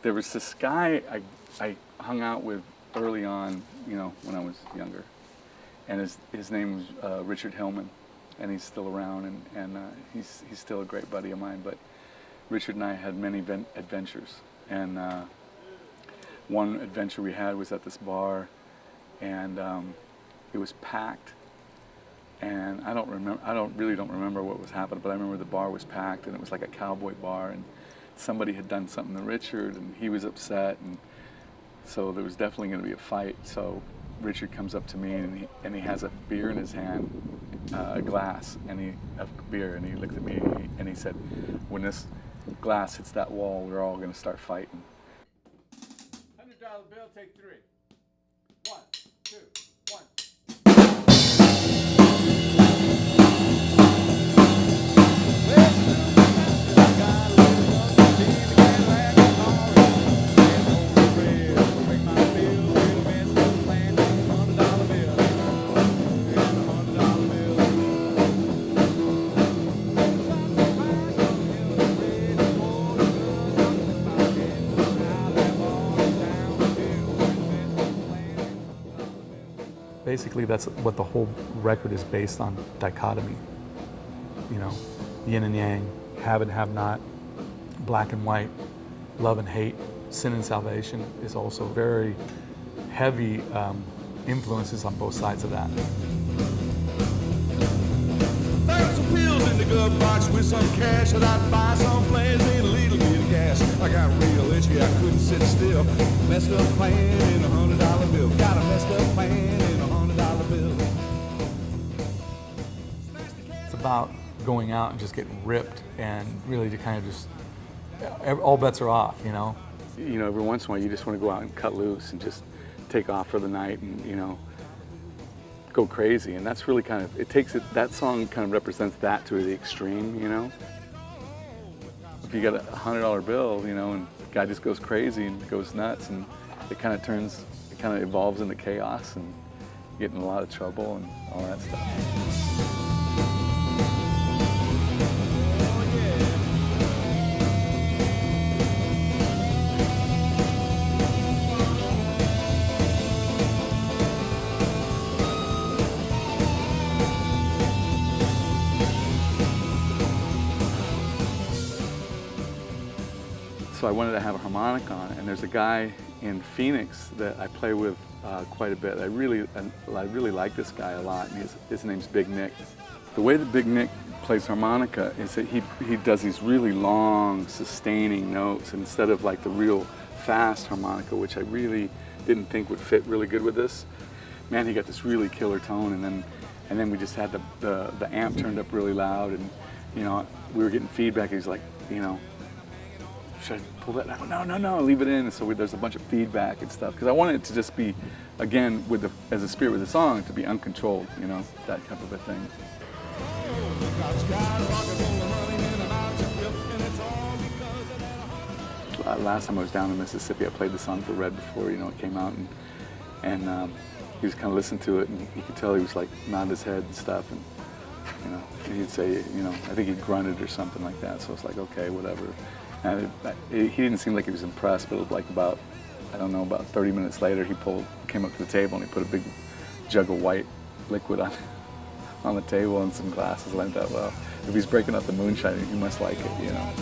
there was this guy I hung out with early on, you know, when I was younger, and his name was Richard Hillman, and he's still around, and he's still a great buddy of mine. But Richard and I had many adventures, and one adventure we had was at this bar, and it was packed, and I don't really don't remember what was happening, but I remember the bar was packed, and it was like a cowboy bar, and somebody had done something to Richard, and he was upset, and so there was definitely going to be a fight. So Richard comes up to me, and he has a beer in his hand, a glass, of beer, and he looked at me, and he said, "When this glass hits that wall, we're all going to start fighting." $100 bill, take 3. 1, 2, 1. Basically, that's what the whole record is based on, dichotomy. You know, yin and yang, have and have not, black and white, love and hate, sin and salvation is also very heavy influences on both sides of that. Found some pills in the glove box with some cash that I'd buy some plans and a little bit of gas. I got real itchy, I couldn't sit still. Messed up plan in $100 bill. Got a messed up plan in $100 bill. It's about going out and just getting ripped and really to kind of just, all bets are off, you know? You know, every once in a while you just want to go out and cut loose and just take off for the night and, you know, go crazy. And that's really kind of, it takes it, that song kind of represents that to the extreme, you know? If you got a $100 bill, you know, and the guy just goes crazy and goes nuts, and it kind of turns, it kind of evolves into chaos and you get in a lot of trouble and all that stuff. So I wanted to have a harmonica on it, and there's a guy in Phoenix that I play with quite a bit. I really like this guy a lot, and his name's Big Nick. The way that Big Nick plays harmonica is that he does these really long, sustaining notes instead of like the real fast harmonica, which I really didn't think would fit really good with this. Man, he got this really killer tone, and then we just had the amp turned up really loud, and you know, we were getting feedback. He's like, you know, should I pull that? I go, no, leave it in. And so there's a bunch of feedback and stuff, because I wanted it to just be, again, as a spirit with the song, to be uncontrolled, you know, that type of a thing. Last time I was down in Mississippi, I played the song for Red before, you know, it came out, and he was kind of listening to it, and you could tell he was like nodding his head and stuff, and you know, and he'd say, you know, I think he grunted or something like that. So it's like, okay, whatever. And he didn't seem like he was impressed, but it was like about, I don't know, about 30 minutes later, he came up to the table and he put a big jug of white liquid on the table and some glasses. And I thought, well, if he's breaking out the moonshine, he must like it, you know.